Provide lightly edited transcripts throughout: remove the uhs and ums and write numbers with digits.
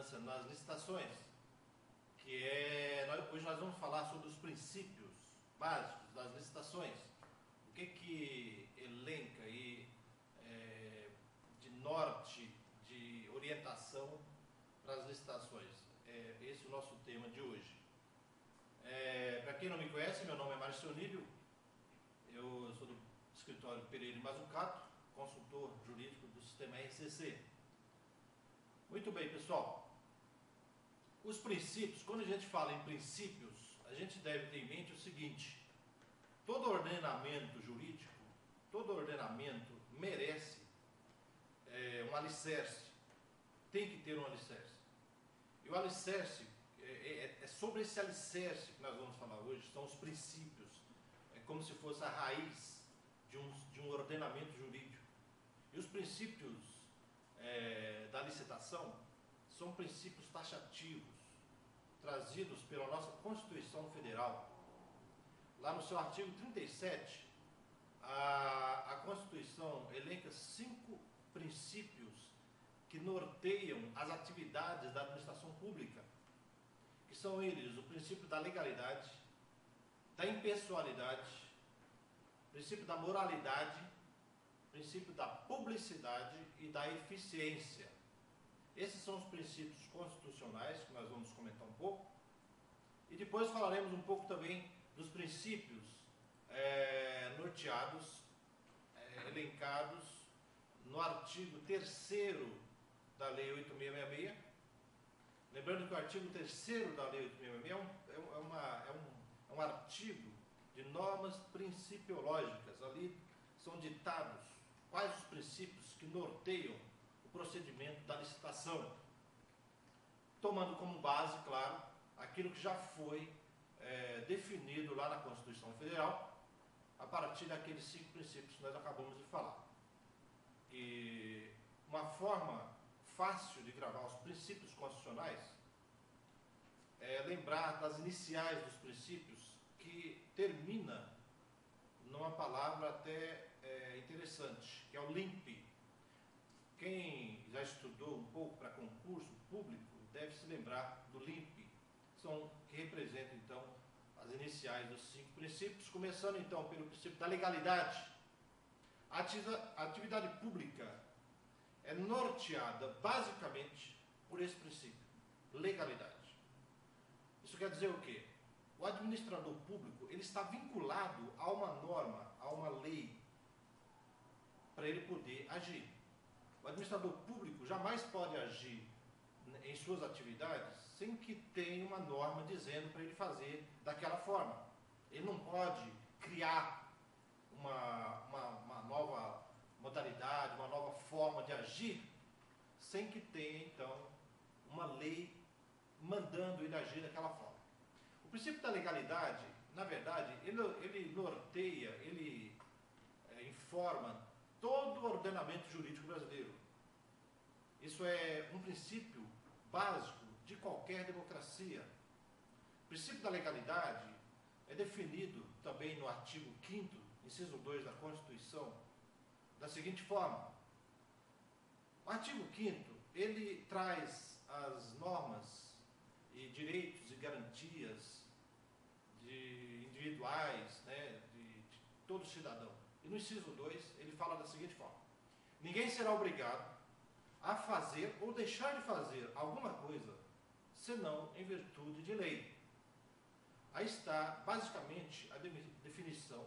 importância nas licitações, hoje nós vamos falar sobre os princípios básicos das licitações. O que elenca aí de norte, de orientação para as licitações. Esse é o nosso tema de hoje. Para quem não me conhece, meu nome é Márcio Onílio, eu sou do escritório Pereira e Mazzucato, consultor jurídico do sistema RCC. Muito bem, pessoal. Os princípios, quando a gente fala em princípios, a gente deve ter em mente o seguinte: todo ordenamento jurídico, todo ordenamento merece um alicerce, tem que ter um alicerce. E o alicerce, é sobre esse alicerce que nós vamos falar hoje, são os princípios, é como se fosse a raiz de um ordenamento jurídico. E os princípios da licitação são princípios taxativos, trazidos pela nossa Constituição Federal. Lá no seu artigo 37, a Constituição elenca 5 princípios que norteiam as atividades da administração pública, que são eles: o princípio da legalidade, da impessoalidade, o princípio da moralidade, o princípio da publicidade e da eficiência. Esses são os princípios constitucionais que nós vamos comentar um pouco, e depois falaremos um pouco também dos princípios norteados, elencados no artigo 3º da Lei 8666. Lembrando que o artigo 3º da Lei 8666 é um artigo de normas principiológicas. Ali são ditados quais os princípios que norteiam o procedimento da licitação, tomando como base, claro, aquilo que já foi definido lá na Constituição Federal, a partir daqueles 5 princípios que nós acabamos de falar. E uma forma fácil de gravar os princípios constitucionais é lembrar das iniciais dos princípios, que termina numa palavra até interessante, que é o LIMP. Quem já estudou um pouco para concurso público deve se lembrar do LIMP, que representa então as iniciais dos 5 princípios, começando então pelo princípio da legalidade. A atividade pública é norteada basicamente por esse princípio, legalidade. Isso quer dizer o quê? O administrador público, ele está vinculado a uma norma, a uma lei, para ele poder agir. O administrador público jamais pode agir em suas atividades sem que tenha uma norma dizendo para ele fazer daquela forma. Ele não pode criar uma nova modalidade, uma nova forma de agir, sem que tenha, então, uma lei mandando ele agir daquela forma. O princípio da legalidade, na verdade, ele norteia, ele informa todo o ordenamento jurídico brasileiro. Isso é um princípio básico de qualquer democracia. O princípio da legalidade é definido também no artigo 5º, inciso 2 da Constituição, da seguinte forma: o artigo 5º, ele traz as normas e direitos e garantias individuais, de todo cidadão. E no inciso 2, ele fala da seguinte forma: ninguém será obrigado a fazer ou deixar de fazer alguma coisa, senão em virtude de lei. Aí está, basicamente, a definição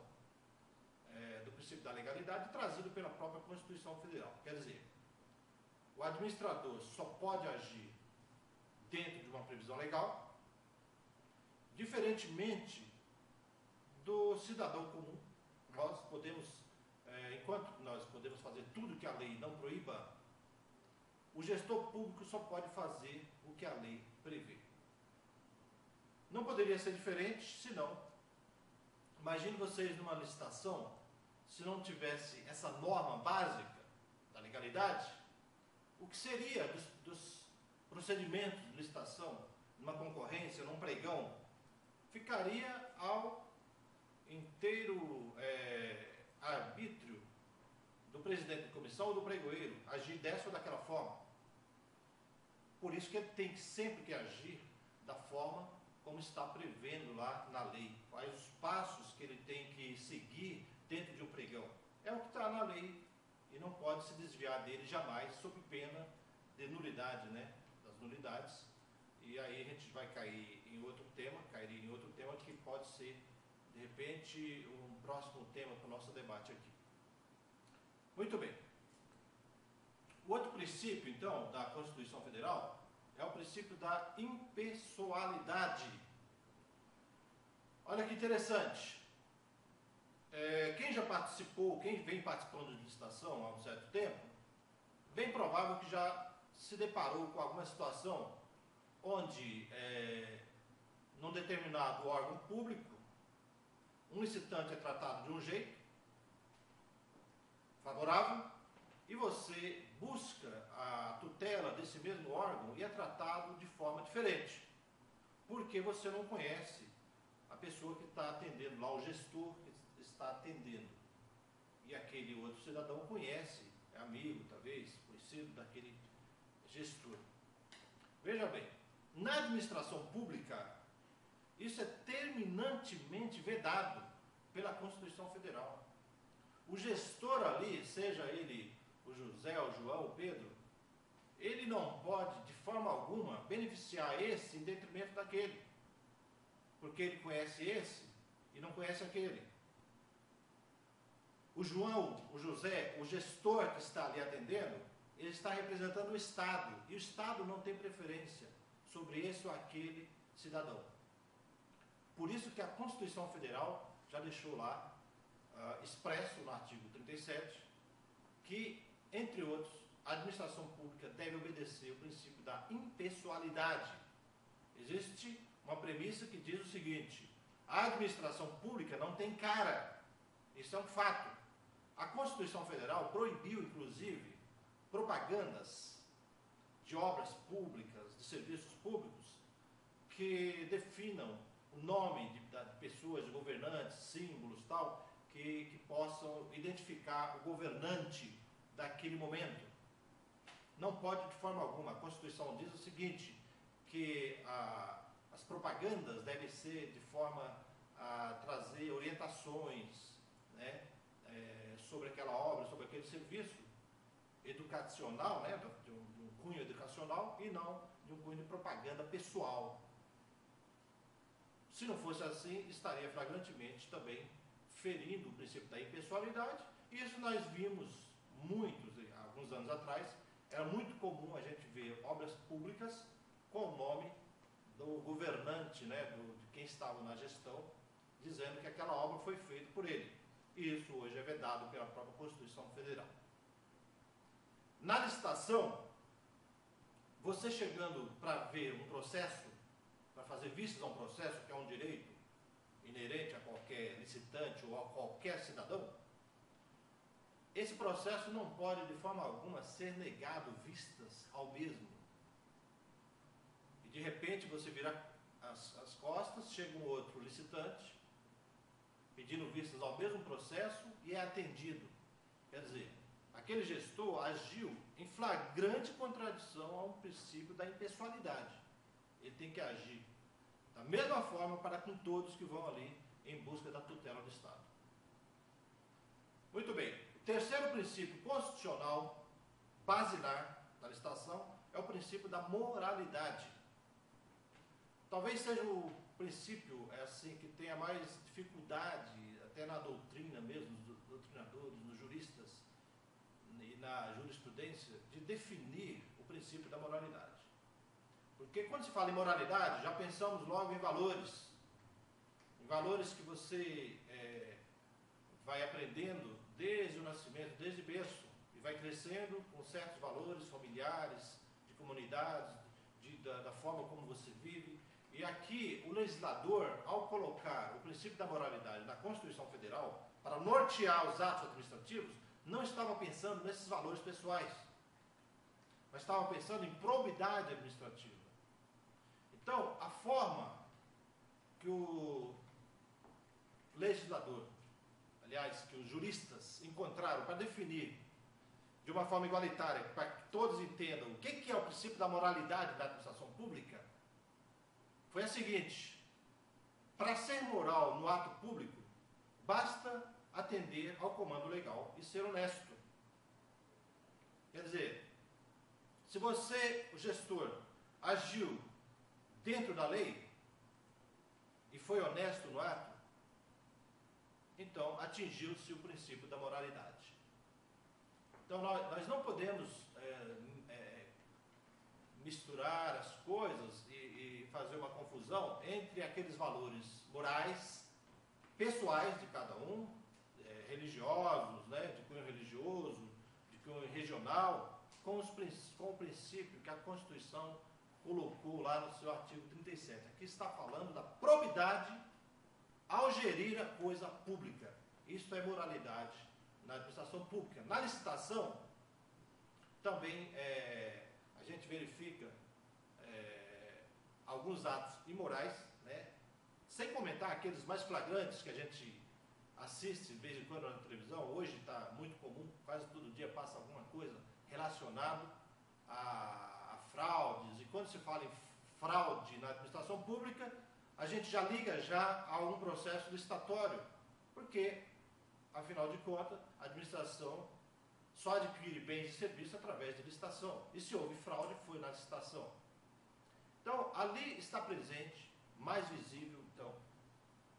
do princípio da legalidade, trazido pela própria Constituição Federal. Quer dizer, o administrador só pode agir dentro de uma previsão legal, diferentemente do cidadão comum. Nós podemos, enquanto nós podemos fazer tudo que a lei não proíba, o gestor público só pode fazer o que a lei prevê. Não poderia ser diferente, senão, imagine vocês numa licitação, se não tivesse essa norma básica da legalidade, o que seria dos procedimentos de licitação, numa concorrência, num pregão? Ficaria ao inteiro arbítrio do presidente de comissão ou do pregoeiro agir dessa ou daquela forma. Por isso que ele tem sempre que agir da forma como está prevendo lá na lei. Quais os passos que ele tem que seguir dentro de um pregão. É o que está na lei e não pode se desviar dele jamais, sob pena de nulidade, né? Das nulidades. E aí a gente vai cair em outro tema, cairia em outro tema que pode ser, de repente, um próximo tema para o nosso debate aqui. Muito bem. O outro princípio, então, da Constituição Federal é o princípio da impessoalidade. Olha que interessante. Quem já participou, quem vem participando de licitação há um certo tempo, bem provável que já se deparou com alguma situação onde, num determinado órgão público, um licitante é tratado de um jeito favorável e você busca a tutela desse mesmo órgão e é tratado de forma diferente, porque você não conhece a pessoa que está atendendo lá, o gestor que está atendendo, e aquele outro cidadão conhece, é amigo talvez, conhecido daquele gestor. Veja bem, na administração pública, isso é terminantemente vedado pela Constituição Federal. O gestor ali, seja ele o José, o João, o Pedro, ele não pode, de forma alguma, beneficiar esse em detrimento daquele, porque ele conhece esse e não conhece aquele. O João, o José, o gestor que está ali atendendo, ele está representando o Estado, e o Estado não tem preferência sobre esse ou aquele cidadão. Por isso que a Constituição Federal já deixou lá, expresso no artigo 37, que, entre outros, a administração pública deve obedecer o princípio da impessoalidade. Existe uma premissa que diz o seguinte: a administração pública não tem cara. Isso é um fato. A Constituição Federal proibiu, inclusive, propagandas de obras públicas, de serviços públicos, que definam o nome de pessoas, de governantes, símbolos, tal, que possam identificar o governante daquele momento. Não pode de forma alguma. A Constituição diz o seguinte, que as propagandas devem ser de forma a trazer orientações, né, sobre aquela obra, sobre aquele serviço educacional, né, de um cunho educacional, e não de um cunho de propaganda pessoal. Se não fosse assim, estaria flagrantemente também ferindo o princípio da impessoalidade. Isso nós vimos alguns anos atrás, era muito comum a gente ver obras públicas com o nome do governante, né, de quem estava na gestão, dizendo que aquela obra foi feita por ele. E isso hoje é vedado pela própria Constituição Federal. Na licitação, você chegando para ver um processo, para fazer vistas a um processo, que é um direito inerente a qualquer licitante ou a qualquer cidadão, esse processo não pode de forma alguma ser negado vistas ao mesmo. E de repente você vira as costas, chega um outro licitante, pedindo vistas ao mesmo processo e é atendido. Quer dizer, aquele gestor agiu em flagrante contradição ao princípio da impessoalidade. Ele tem que agir da mesma forma para com todos que vão ali em busca da tutela do Estado. Muito bem. O terceiro princípio constitucional basilar da licitação é o princípio da moralidade. Talvez seja o princípio assim, que tenha mais dificuldade, até na doutrina mesmo, dos doutrinadores, nos juristas e na jurisprudência, de definir o princípio da moralidade. Porque quando se fala em moralidade, já pensamos logo em valores que você vai aprendendo desde o nascimento, desde berço, e vai crescendo com certos valores familiares, de comunidade, da forma como você vive. E aqui o legislador, ao colocar o princípio da moralidade na Constituição Federal, para nortear os atos administrativos, não estava pensando nesses valores pessoais, mas estava pensando em probidade administrativa. Então, a forma que o legislador, aliás, que os juristas encontraram para definir de uma forma igualitária, para que todos entendam o que é o princípio da moralidade da administração pública, foi a seguinte: para ser moral no ato público, basta atender ao comando legal e ser honesto. Quer dizer, se você, o gestor, agiu dentro da lei e foi honesto no ato, então atingiu-se o princípio da moralidade. Então nós não podemos misturar as coisas e fazer uma confusão entre aqueles valores morais, pessoais de cada um, religiosos, né, de cunho religioso, de cunho regional, com o princípio que a Constituição colocou lá no seu artigo 37. Aqui está falando da probidade ao gerir a coisa pública. Isso é moralidade na administração pública. Na licitação, também a gente verifica alguns atos imorais, né? Sem comentar aqueles mais flagrantes que a gente assiste de vez em quando na televisão. Hoje está muito comum, quase todo dia passa alguma coisa relacionada a fraudes. E quando se fala em fraude na administração pública, a gente já liga já a um processo licitatório, porque, afinal de contas, a administração só adquire bens e serviços através de licitação. E se houve fraude, foi na licitação. Então, ali está presente, mais visível, então,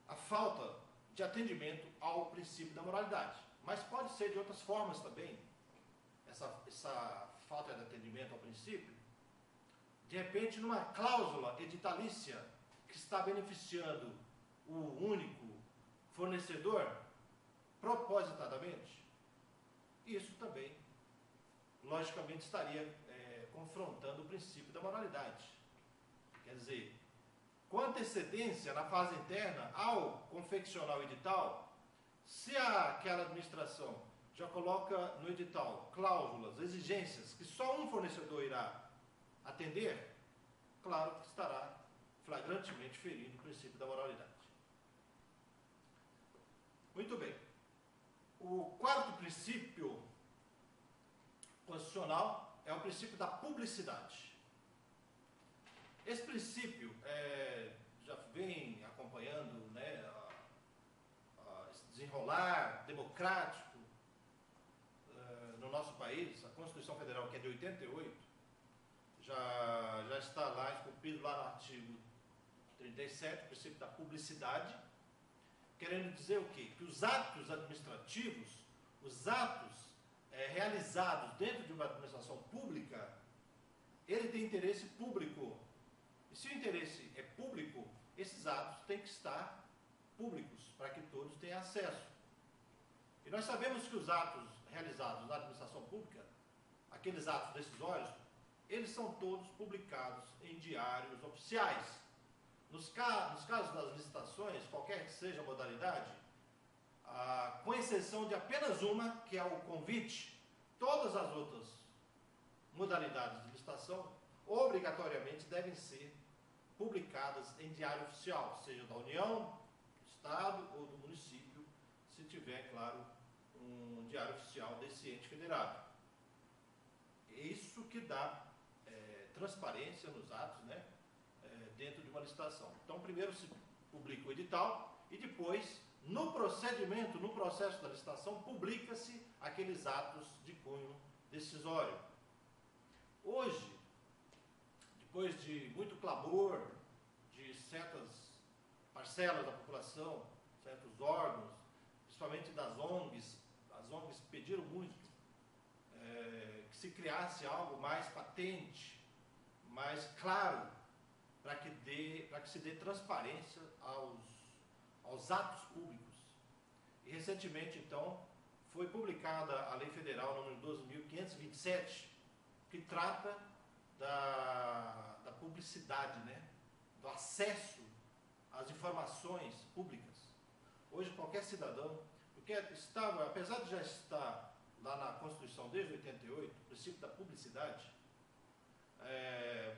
a falta de atendimento ao princípio da moralidade. Mas pode ser de outras formas também, essa falta de atendimento ao princípio. De repente, numa cláusula editalícia que está beneficiando o único fornecedor, propositadamente, isso também, logicamente, estaria confrontando o princípio da moralidade. Quer dizer, com antecedência na fase interna, ao confeccionar o edital, se aquela administração já coloca no edital cláusulas, exigências, que só um fornecedor irá atender, claro que estará flagrantemente ferindo o princípio da moralidade. Muito bem. O quarto princípio constitucional é o princípio da publicidade. Esse princípio já vem acompanhando, né, esse desenrolar democrático no nosso país. A Constituição Federal, que é de 88, já está lá, esculpido lá no artigo 37, o princípio da publicidade, querendo dizer o quê? Que os atos administrativos, os atos realizados dentro de uma administração pública, ele tem interesse público. E se o interesse é público, esses atos têm que estar públicos, para que todos tenham acesso. E nós sabemos que os atos realizados na administração pública, aqueles atos decisórios, eles são todos publicados em diários oficiais. Nos casos das licitações, qualquer que seja a modalidade, com exceção de apenas uma, que é o convite, todas as outras modalidades de licitação, obrigatoriamente devem ser publicadas em diário oficial, seja da União, do Estado ou do município, se tiver, claro, um diário oficial desse ente federado. É isso que dá transparência nos atos, né, dentro de uma licitação. Então, primeiro se publica o edital e depois, no procedimento, no processo da licitação, publica-se aqueles atos de cunho decisório. Hoje, depois de muito clamor de certas parcelas da população, certos órgãos, principalmente das ONGs, as ONGs pediram muito que se criasse algo mais patente, mais claro, para que se dê transparência aos atos públicos. E recentemente, então, foi publicada a Lei Federal número 12.527, que trata da publicidade, né? Do acesso às informações públicas. Hoje qualquer cidadão, porque apesar de já estar lá na Constituição desde 88, o princípio da publicidade,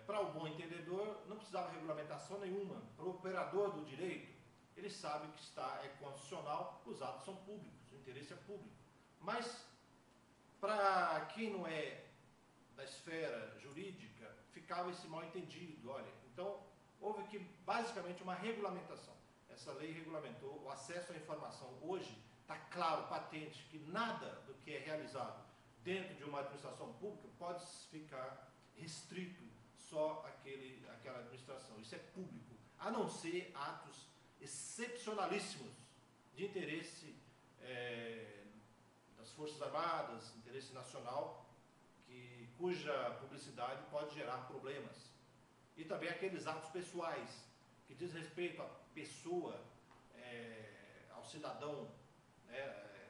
para o bom entendedor não precisava regulamentação nenhuma. Para o operador do direito, ele sabe que é constitucional, os atos são públicos, o interesse é público. Mas para quem não é da esfera jurídica, ficava esse mal entendido. Olha, então houve aqui basicamente uma regulamentação. Essa lei regulamentou o acesso à informação. Hoje está claro, patente, que nada do que é realizado dentro de uma administração pública pode ficar restrito só àquela administração. Isso é público, a não ser atos excepcionalíssimos de interesse das Forças Armadas, interesse nacional, cuja publicidade pode gerar problemas. E também aqueles atos pessoais, que diz respeito à pessoa, ao cidadão,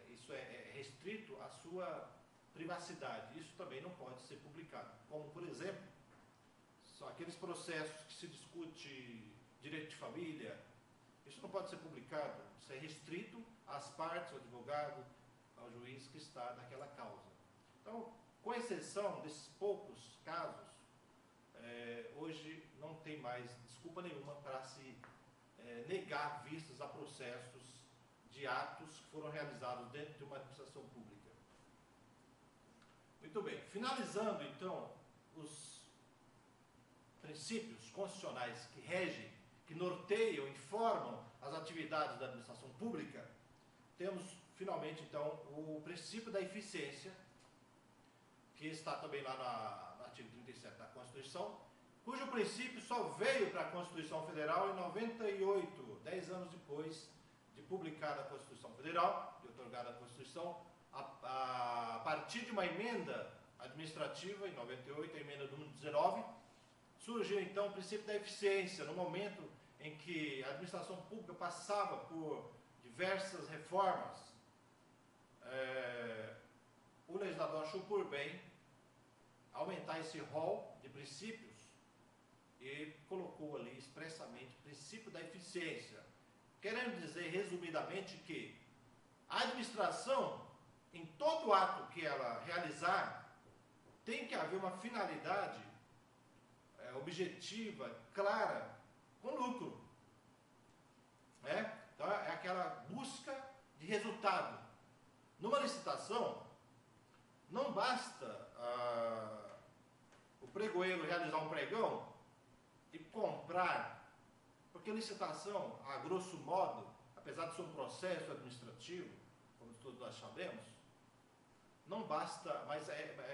isso é restrito à sua privacidade. Isso também não pode ser publicado. Como, por exemplo, são aqueles processos que se discute direito de família. Isso não pode ser publicado. Isso é restrito às partes, ao advogado, ao juiz que está naquela causa. Então, com exceção desses poucos casos, hoje não tem mais desculpa nenhuma para se negar vistas a processos de atos que foram realizados dentro de uma administração pública. Muito bem. Finalizando, então, os princípios constitucionais que regem, que norteiam, informam as atividades da administração pública, temos, finalmente, então, o princípio da eficiência, que está também lá no artigo 37 da Constituição, cujo princípio só veio para a Constituição Federal em 98, 10 anos depois de publicada a Constituição Federal, de otorgada a Constituição, a partir de uma emenda administrativa, em 98, a emenda número 19, surgiu então o princípio da eficiência, no momento em que a administração pública passava por diversas reformas. O legislador achou por bem aumentar esse rol de princípios e colocou ali expressamente o princípio da eficiência, querendo dizer resumidamente que a administração, em todo ato que ela realizar, tem que haver uma finalidade objetiva, clara, com lucro. Então é aquela busca de resultado. Numa licitação, não basta o pregoeiro realizar um pregão e comprar, porque licitação, a grosso modo, apesar de ser um processo administrativo, como todos nós sabemos, não basta, mas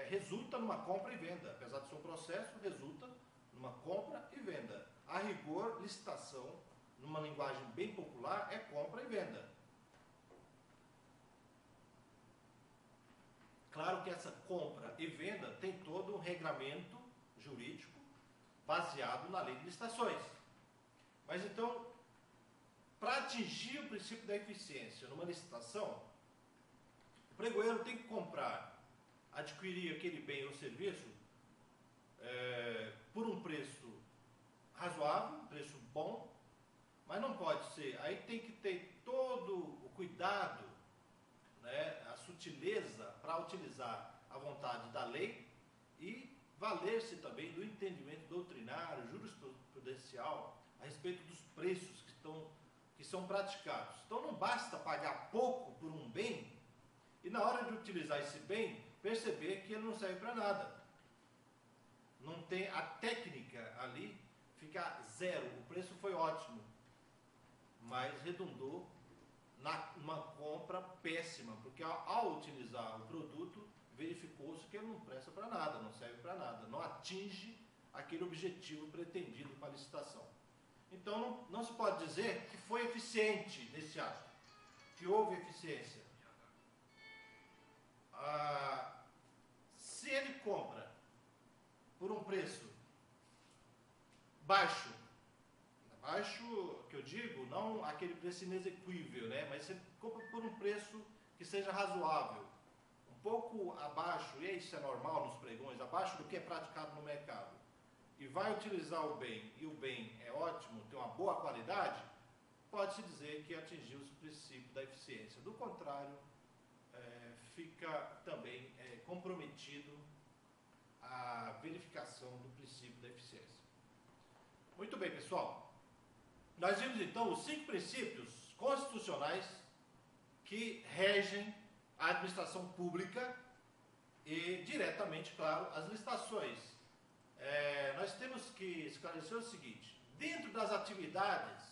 resulta numa compra e venda. Apesar de ser um processo, resulta numa compra e venda. A rigor, licitação, numa linguagem bem popular, é compra e venda. Claro que essa compra e venda tem todo um regramento jurídico baseado na lei de licitações. Mas então, para atingir o princípio da eficiência numa licitação, o pregoeiro tem que comprar, adquirir aquele bem ou serviço por um preço razoável, um preço bom, mas não pode ser. Aí tem que ter todo o cuidado, a sutileza para utilizar a vontade da lei e valer-se também do entendimento doutrinário, jurisprudencial a respeito dos preços que são praticados. Então não basta pagar pouco por um bem e na hora de utilizar esse bem perceber que ele não serve para nada. Não tem a técnica ali, fica zero. O preço foi ótimo, mas redundou numa compra péssima, porque ao utilizar o produto, verificou-se que ele não presta para nada, não serve para nada, não atinge aquele objetivo pretendido para a licitação. Então não se pode dizer que foi eficiente nesse ato, que houve eficiência. Se ele compra por um preço baixo que eu digo, não aquele preço inexequível, mas você compra por um preço que seja razoável, um pouco abaixo, e isso é normal nos pregões, abaixo do que é praticado no mercado, e vai utilizar o bem, e o bem é ótimo, tem uma boa qualidade, pode-se dizer que atingiu-se o princípio da eficiência. Do contrário, fica também comprometido a verificação do princípio da eficiência. Muito bem, pessoal. Nós vimos então os 5 princípios constitucionais que regem a administração pública e diretamente, claro, as licitações. Nós temos que esclarecer o seguinte: dentro das atividades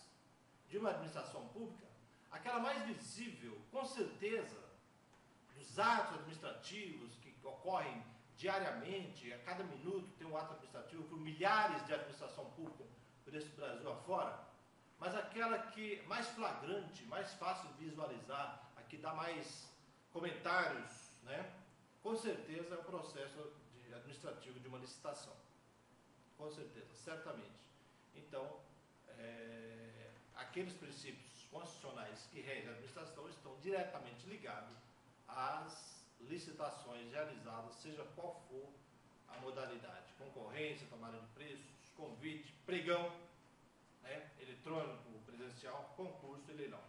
de uma administração pública, aquela mais visível, com certeza, dos atos administrativos que ocorrem diariamente, a cada minuto tem um ato administrativo por milhares de administração pública por esse Brasil afora, mas aquela que mais flagrante, mais fácil de visualizar, a que dá mais comentários, né? Com certeza é o processo administrativo de uma licitação. Com certeza, certamente. Então, aqueles princípios constitucionais que regem a administração estão diretamente ligados às licitações realizadas, seja qual for a modalidade: concorrência, tomada de preços, convite, pregão, né, eletrônico, presencial, concurso e leilão.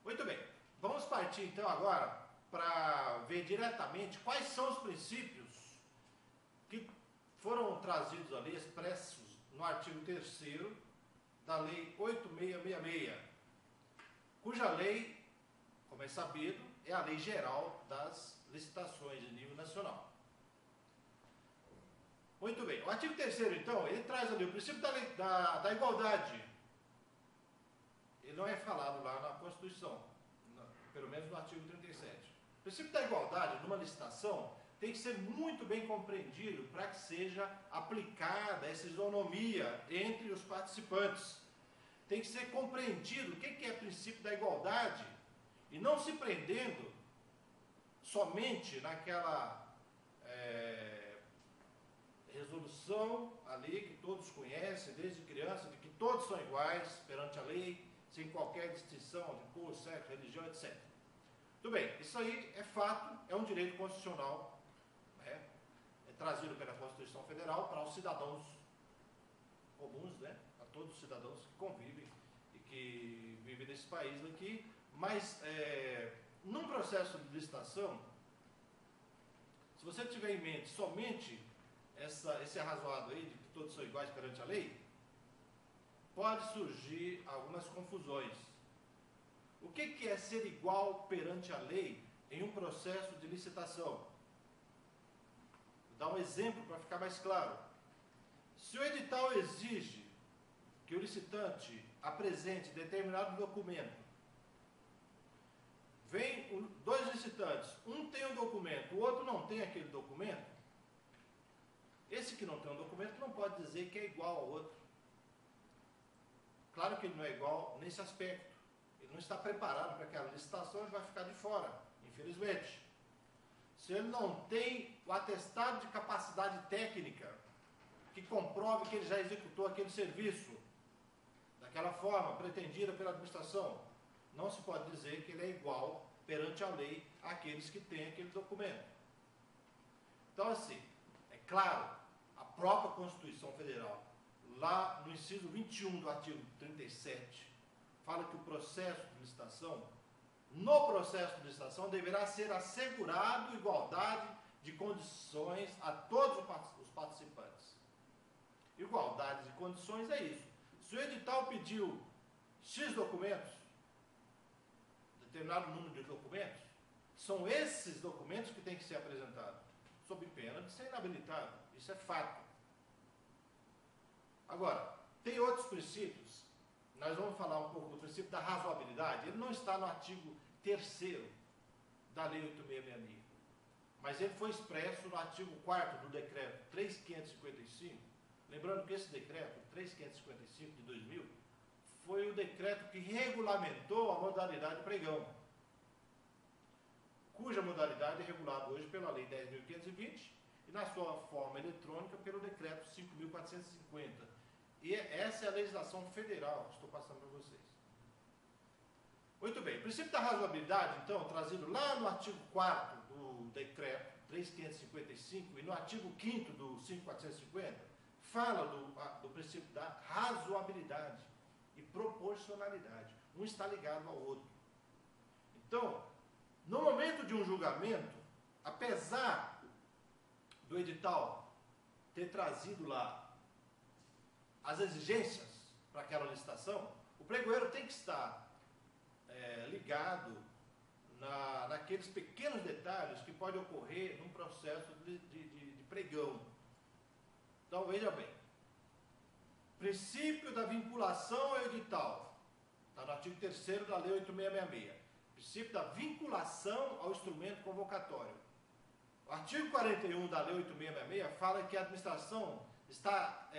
Muito bem, vamos partir então agora para ver diretamente quais são os princípios que foram trazidos ali, expressos no artigo 3º da Lei 8.666, cuja lei, como é sabido, é a lei geral das licitações de nível nacional. Muito bem, o artigo 3º, então, ele traz ali o princípio da igualdade. Ele não é falado lá na Constituição, pelo menos no artigo 37. O princípio da igualdade numa licitação tem que ser muito bem compreendido para que seja aplicada essa isonomia entre os participantes. Tem que ser compreendido o que é o princípio da igualdade e não se prendendo somente naquela resolução ali que todos conhecem desde criança, de que todos são iguais perante a lei, sem qualquer distinção de cor, sexo, religião, etc. Tudo bem, isso aí é fato, é um direito constitucional, é trazido pela Constituição Federal para os cidadãos comuns, né, a todos os cidadãos que convivem e que vivem nesse país aqui, mas num processo de licitação, se você tiver em mente somente esse arrazoado aí de que todos são iguais perante a lei, pode surgir algumas confusões. O que é ser igual perante a lei em um processo de licitação? Vou dar um exemplo para ficar mais claro. Se o edital exige que o licitante apresente determinado documento, vem dois licitantes, um tem um documento, o outro não tem aquele documento, esse que não tem um documento não pode dizer que é igual ao outro. Claro que ele não é igual nesse aspecto. Ele não está preparado para aquela licitação, ele vai ficar de fora, infelizmente. Se ele não tem o atestado de capacidade técnica que comprove que ele já executou aquele serviço daquela forma pretendida pela administração, não se pode dizer que ele é igual perante a lei àqueles que têm aquele documento. Então, assim, é claro, a própria Constituição Federal, lá no inciso 21 do artigo 37, fala que o processo de licitação, no processo de licitação, deverá ser assegurado igualdade de condições a todos os participantes. Igualdade de condições é isso. Se o edital pediu X documentos, determinado número de documentos, são esses documentos que têm que ser apresentados, sob pena de ser inabilitado. Isso é fato. Agora, tem outros princípios. Nós vamos falar um pouco do princípio da razoabilidade. Ele não está no artigo 3º da Lei 8.666, mas ele foi expresso no artigo 4º do decreto 3.555. Lembrando que esse decreto 3.555 de 2000 foi o decreto que regulamentou a modalidade pregão, cuja modalidade é regulada hoje pela Lei 10.520 e na sua forma eletrônica pelo decreto 5.450. E essa é a legislação federal que estou passando para vocês. Muito bem, o princípio da razoabilidade, então, trazido lá no artigo 4º do decreto 3.555 e no artigo 5º do 5.450, fala do princípio da razoabilidade e proporcionalidade. Um está ligado ao outro. Então, no momento de um julgamento, apesar do edital ter trazido lá as exigências para aquela licitação, o pregoeiro tem que estar ligado naqueles pequenos detalhes que podem ocorrer num processo de pregão. Então, veja bem. Princípio da vinculação ao edital. Está no artigo 3º da Lei 8666. Princípio da vinculação ao instrumento convocatório. O artigo 41 da Lei 8666 fala que a administração está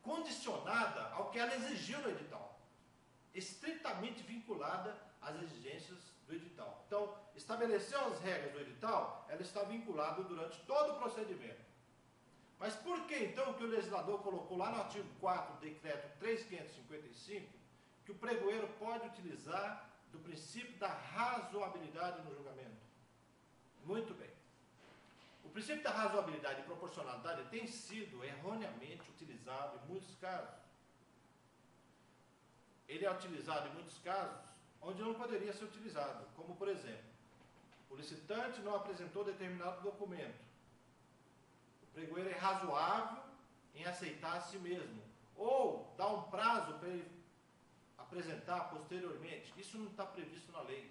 condicionada ao que ela exigiu no edital. Estritamente vinculada às exigências do edital. Então, estabeleceu as regras do edital, ela está vinculada durante todo o procedimento. Mas por que então que o legislador colocou lá no artigo 4 do decreto 3.555 que o pregoeiro pode utilizar do princípio da razoabilidade no julgamento? Muito bem. O princípio da razoabilidade e proporcionalidade tem sido erroneamente utilizado em muitos casos. Ele é utilizado em muitos casos onde não poderia ser utilizado, como por exemplo, o licitante não apresentou determinado documento. O pregoeiro é razoável em aceitar a si mesmo, ou dá um prazo para ele apresentar posteriormente. Isso não está previsto na lei.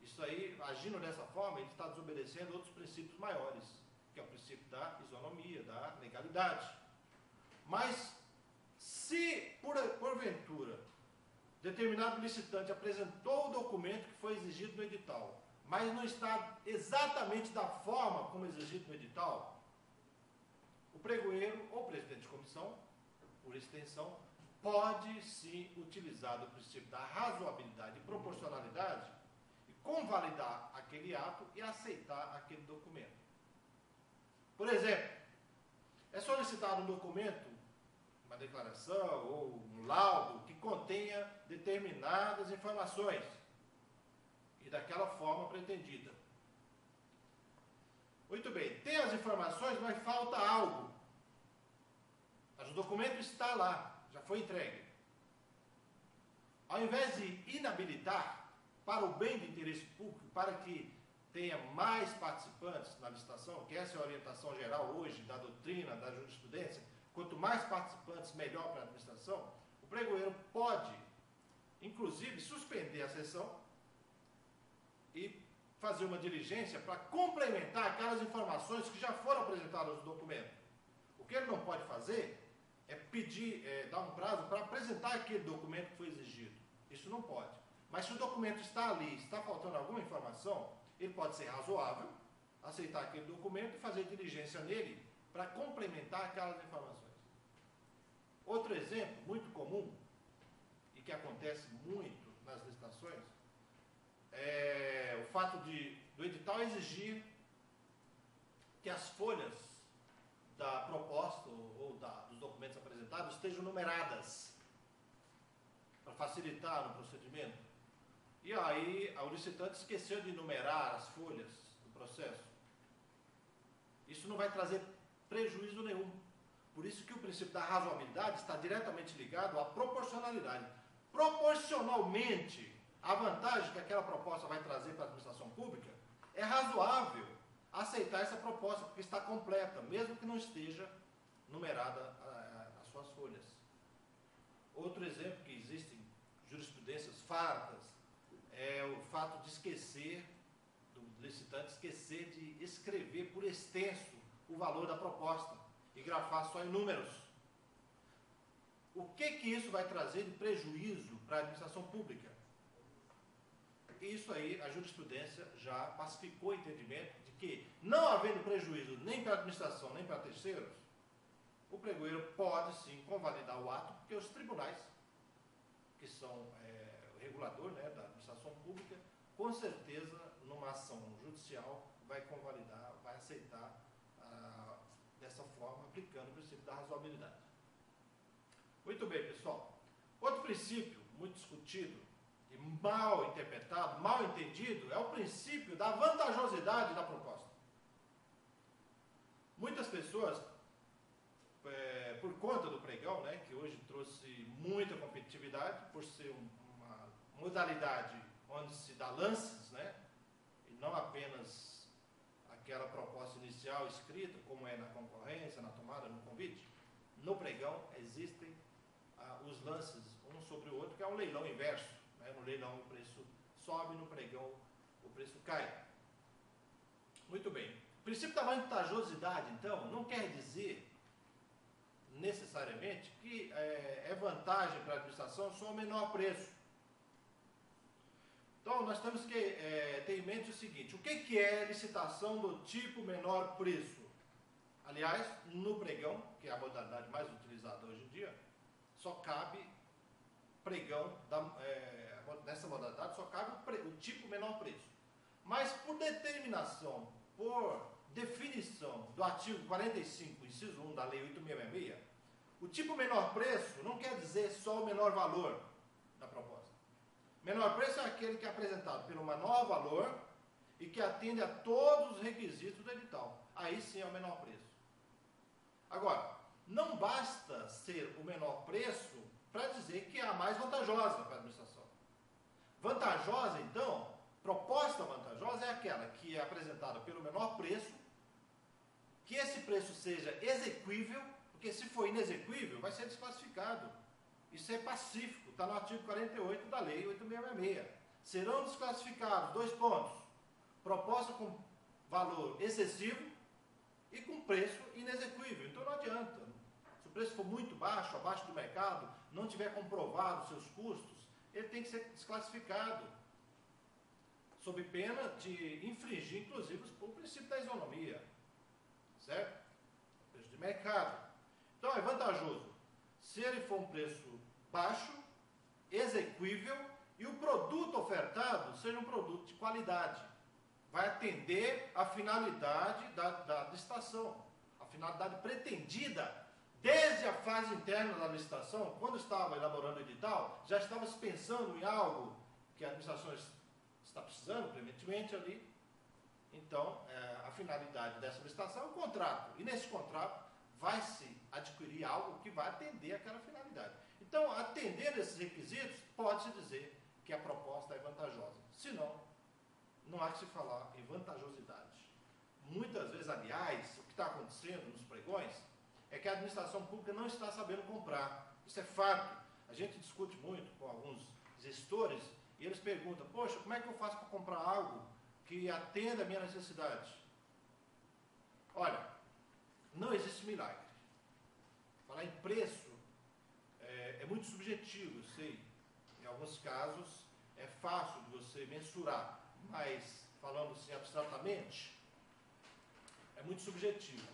Isso aí, agindo dessa forma, ele está desobedecendo outros princípios maiores, que é o princípio da isonomia, da legalidade. Mas, se porventura determinado licitante apresentou o documento que foi exigido no edital, mas não está exatamente da forma como exigido no edital, o pregoeiro ou presidente de comissão, por extensão, pode sim utilizar do princípio da razoabilidade e proporcionalidade e convalidar aquele ato e aceitar aquele documento. Por exemplo, é solicitado um documento, uma declaração ou um laudo que contenha determinadas informações e daquela forma pretendida. Muito bem, tem as informações, mas falta algo. Mas o documento está lá, já foi entregue. Ao invés de inabilitar para o bem do interesse público, para que tenha mais participantes na licitação, que essa é a orientação geral hoje da doutrina, da jurisprudência, quanto mais participantes, melhor para a administração, o pregoeiro pode, inclusive, suspender a sessão e fazer uma diligência para complementar aquelas informações que já foram apresentadas no documento. O que ele não pode fazer é pedir, dar um prazo para apresentar aquele documento que foi exigido. Isso não pode. Mas se o documento está ali, está faltando alguma informação, ele pode ser razoável, aceitar aquele documento e fazer diligência nele para complementar aquelas informações. Outro exemplo muito comum, e que acontece muito nas licitações, é o fato do edital exigir que as folhas da proposta ou dos documentos apresentados estejam numeradas para facilitar no procedimento. E aí o licitante esqueceu de numerar as folhas do processo. Isso não vai trazer prejuízo nenhum. Por isso que o princípio da razoabilidade está diretamente ligado à proporcionalidade. Proporcionalmente, a vantagem que aquela proposta vai trazer para a administração pública, é razoável aceitar essa proposta, porque está completa, mesmo que não esteja numerada as suas folhas. Outro exemplo que existem jurisprudências fartas é o fato de esquecer, do licitante esquecer de escrever por extenso o valor da proposta e grafar só em números. O que isso vai trazer de prejuízo para a administração pública? Isso aí, a jurisprudência já pacificou o entendimento de que, não havendo prejuízo nem para a administração, nem para terceiros, o pregoeiro pode sim convalidar o ato, porque os tribunais, que são o regulador, né, da administração pública, com certeza, numa ação judicial, vai convalidar, vai aceitar dessa forma, aplicando o princípio da razoabilidade. Muito bem, pessoal. Outro princípio muito discutido e mal interpretado, mal entendido, é o princípio da vantajosidade da proposta. Muitas pessoas, por conta do pregão, né, que hoje trouxe muita competitividade, por ser uma modalidade onde se dá lances, né, e não apenas aquela proposta inicial escrita, como é na concorrência, na tomada, no convite. No pregão existem os lances um sobre o outro, que é um leilão inverso. No leilão o preço sobe, no pregão o preço cai. Muito bem. O princípio da vantajosidade, então, não quer dizer necessariamente que é vantagem para a administração só o menor preço. Então, nós temos que ter em mente o seguinte: o que é licitação do tipo menor preço? Aliás, no pregão, que é a modalidade mais utilizada hoje em dia, só cabe pregão, nessa modalidade só cabe o tipo menor preço. Mas por determinação, por definição do artigo 45, inciso 1 da Lei 8.666, o tipo menor preço não quer dizer só o menor valor da proposta. Menor preço é aquele que é apresentado pelo menor valor e que atende a todos os requisitos do edital. Aí sim é o menor preço. Agora, não basta ser o menor preço para dizer que é a mais vantajosa para a administração. Vantajosa, então, proposta vantajosa é aquela que é apresentada pelo menor preço, que esse preço seja exequível, porque se for inexequível, vai ser desclassificado. Isso é pacífico, está no artigo 48 da Lei 8.666. Serão desclassificados 2 pontos: proposta com valor excessivo e com preço inexequível. Então não adianta. Se o preço for muito baixo, abaixo do mercado, não tiver comprovado os seus custos, ele tem que ser desclassificado, sob pena de infringir, inclusive, o princípio da isonomia, certo? Preço de mercado. Então é vantajoso se ele for um preço baixo, exequível e o produto ofertado seja um produto de qualidade. Vai atender a finalidade da licitação, a finalidade pretendida. Desde a fase interna da licitação, quando estava elaborando o edital, já estava se pensando em algo que a administração está precisando, preventivamente ali. Então, a finalidade dessa licitação é o contrato. E nesse contrato vai-se adquirir algo que vai atender aquela finalidade. Então, atendendo esses requisitos, pode-se dizer que a proposta é vantajosa. Se não, não há que se falar em vantajosidade. Muitas vezes, aliás, o que está acontecendo nos pregões é que a administração pública não está sabendo comprar. Isso é fato. A gente discute muito com alguns gestores e eles perguntam: poxa, como é que eu faço para comprar algo que atenda a minha necessidade? Olha, não existe milagre. Falar em preço é muito subjetivo, eu sei. Em alguns casos é fácil de você mensurar, mas falando assim abstratamente, é muito subjetivo.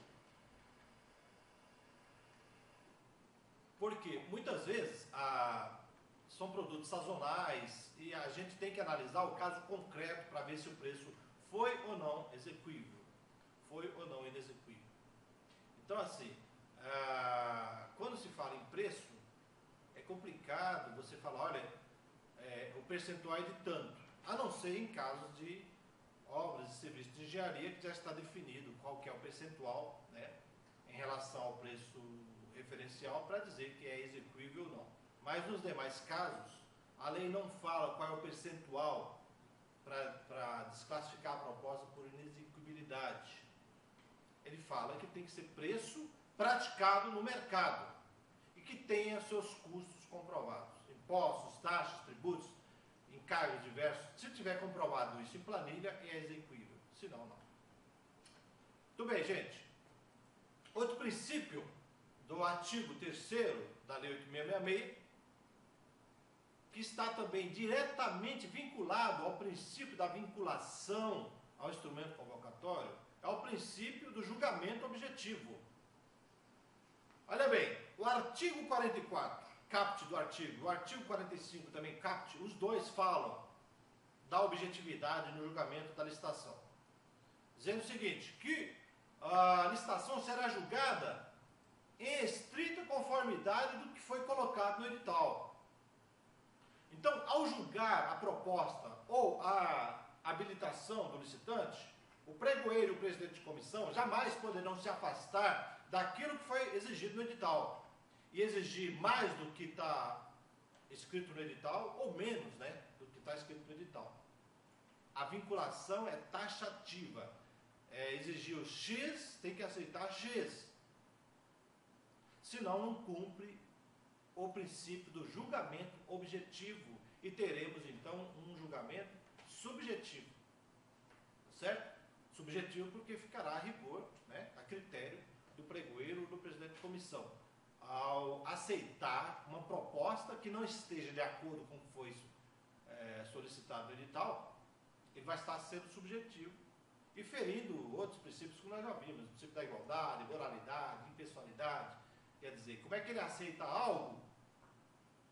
Porque muitas vezes são produtos sazonais e a gente tem que analisar o caso concreto para ver se o preço foi ou não exequível, foi ou não inexequível. Então, assim, quando se fala em preço, é complicado você falar: olha, o percentual é de tanto, a não ser em casos de obras e serviços de engenharia, que já está definido qual que é o percentual, né, em relação ao preço referencial, para dizer que é exequível ou não. Mas nos demais casos, a lei não fala qual é o percentual para desclassificar a proposta por inexequibilidade. Ele fala que tem que ser preço praticado no mercado e que tenha seus custos comprovados. Impostos, taxas, tributos, encargos diversos. Se tiver comprovado isso em planilha, é exequível. Se não, não. Muito bem, gente. Outro princípio do artigo 3º da Lei 8.666, que está também diretamente vinculado ao princípio da vinculação ao instrumento convocatório, é o princípio do julgamento objetivo. Olha bem, o artigo 44, caput do artigo, o artigo 45 também, caput, os dois falam da objetividade no julgamento da licitação. Dizendo o seguinte, que a licitação será julgada em estrita conformidade do que foi colocado no edital. Então, ao julgar a proposta ou a habilitação do licitante, o pregoeiro e o presidente de comissão jamais poderão se afastar daquilo que foi exigido no edital e exigir mais do que está escrito no edital ou menos, né, do que está escrito no edital. A vinculação é taxativa. Exigir o X, tem que aceitar X. Senão não cumpre o princípio do julgamento objetivo e teremos então um julgamento subjetivo. certo? Subjetivo porque ficará a rigor, né, a critério do pregoeiro ou do presidente de comissão. Ao aceitar uma proposta que não esteja de acordo com o que foi solicitado no edital, ele vai estar sendo subjetivo e ferindo outros princípios que nós já vimos, o princípio da igualdade, moralidade, impessoalidade. Quer dizer, como é que ele aceita algo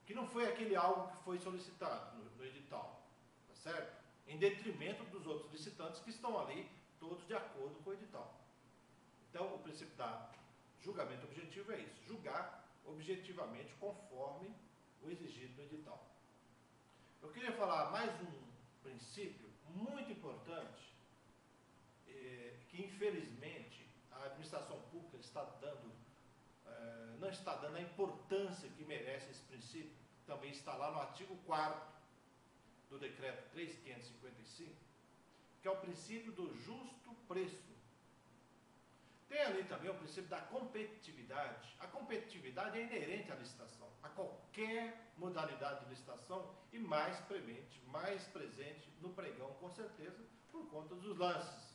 que não foi aquele algo que foi solicitado no edital, tá certo? Em detrimento dos outros licitantes que estão ali, todos de acordo com o edital. Então, o princípio da julgamento objetivo é isso, julgar objetivamente conforme o exigido no edital. Eu queria falar mais um princípio muito importante, que infelizmente a administração pública está dando, não está dando a importância que merece esse princípio, que também está lá no artigo 4º do decreto 3.555, que é o princípio do justo preço. Tem ali também o princípio da competitividade. A competitividade é inerente à licitação, a qualquer modalidade de licitação e mais presente no pregão, com certeza, por conta dos lances.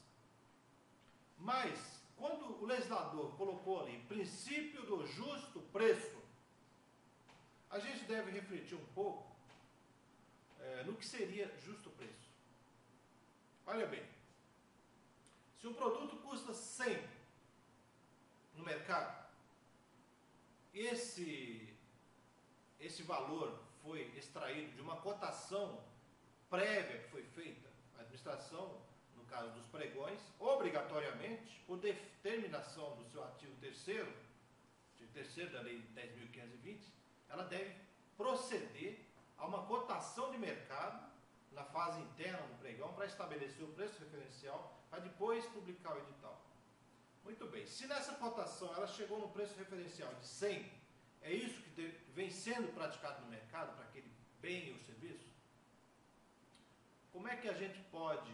Mas, quando o legislador colocou ali princípio do justo preço, a gente deve refletir um pouco no que seria justo preço. Olha bem, se um produto custa 100 no mercado, esse valor foi extraído de uma cotação prévia que foi feita. A administração, no caso dos pregões, obrigatoriamente, por determinação do seu artigo 3º da Lei 10.520, ela deve proceder a uma cotação de mercado na fase interna do pregão para estabelecer o preço referencial, para depois publicar o edital. Muito bem, se nessa cotação ela chegou no preço referencial de 100, é isso que vem sendo praticado no mercado para aquele bem ou serviço? Como é que a gente pode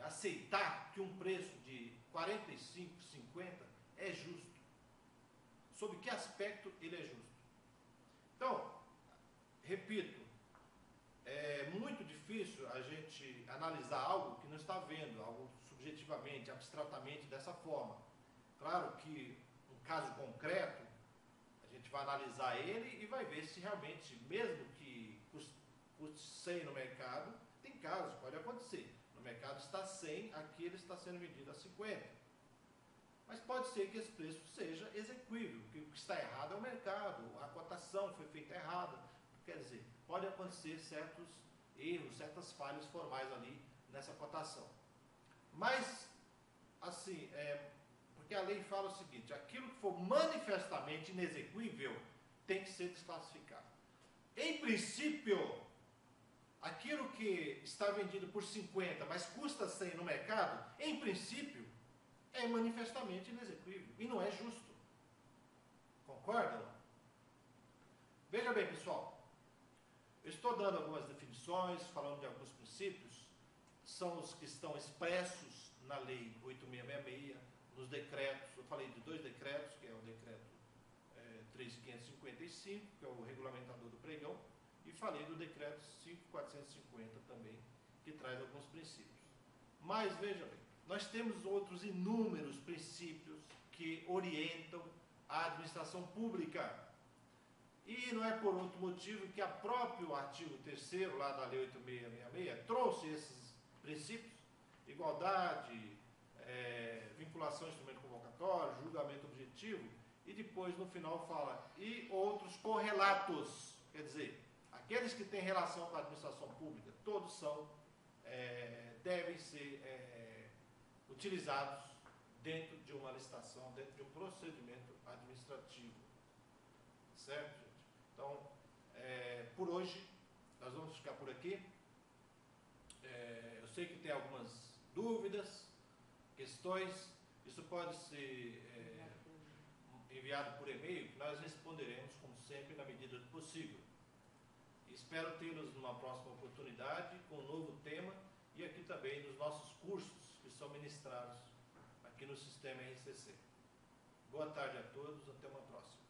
aceitar que um preço de 45, 50 é justo? Sob que aspecto ele é justo? Então, repito, é muito difícil a gente analisar algo que não está vendo, algo subjetivamente, abstratamente dessa forma. Claro que um caso concreto, a gente vai analisar ele e vai ver se realmente, mesmo que custe 100 no mercado, tem casos, pode acontecer. No mercado está 100, aqui ele está sendo vendido a 50. Mas pode ser que esse preço seja exequível, que o que está errado é o mercado, a cotação foi feita errada. Quer dizer, pode acontecer certos erros, certas falhas formais ali nessa cotação. Mas, assim, porque a lei fala o seguinte, aquilo que for manifestamente inexequível tem que ser desclassificado. Em princípio, aquilo que está vendido por 50, mas custa 100 no mercado, em princípio, é manifestamente inexequível e não é justo. Concordam? Veja bem, pessoal, eu estou dando algumas definições, falando de alguns princípios, são os que estão expressos na Lei 8.666, nos decretos, eu falei de 2 decretos, que é o decreto 3.555, que é o regulamentador do pregão, e falei do decreto 5.450 também, que traz alguns princípios. Mas, veja bem, nós temos outros inúmeros princípios que orientam a administração pública. E não é por outro motivo que o próprio artigo 3º lá da Lei 8.666 trouxe esses princípios: igualdade, vinculação ao instrumento convocatório, julgamento objetivo, e depois no final fala, e outros correlatos. Quer dizer, aqueles que têm relação com a administração pública, todos devem ser utilizados dentro de uma licitação, dentro de um procedimento administrativo. Certo, gente? Então, por hoje, nós vamos ficar por aqui. Eu sei que tem algumas dúvidas, questões. Isso pode ser enviado por e-mail, que nós responderemos, como sempre, na medida do possível. Espero tê-los numa próxima oportunidade, com um novo tema, e aqui também nos nossos cursos, que são ministrados aqui no Sistema RCC. Boa tarde a todos, até uma próxima.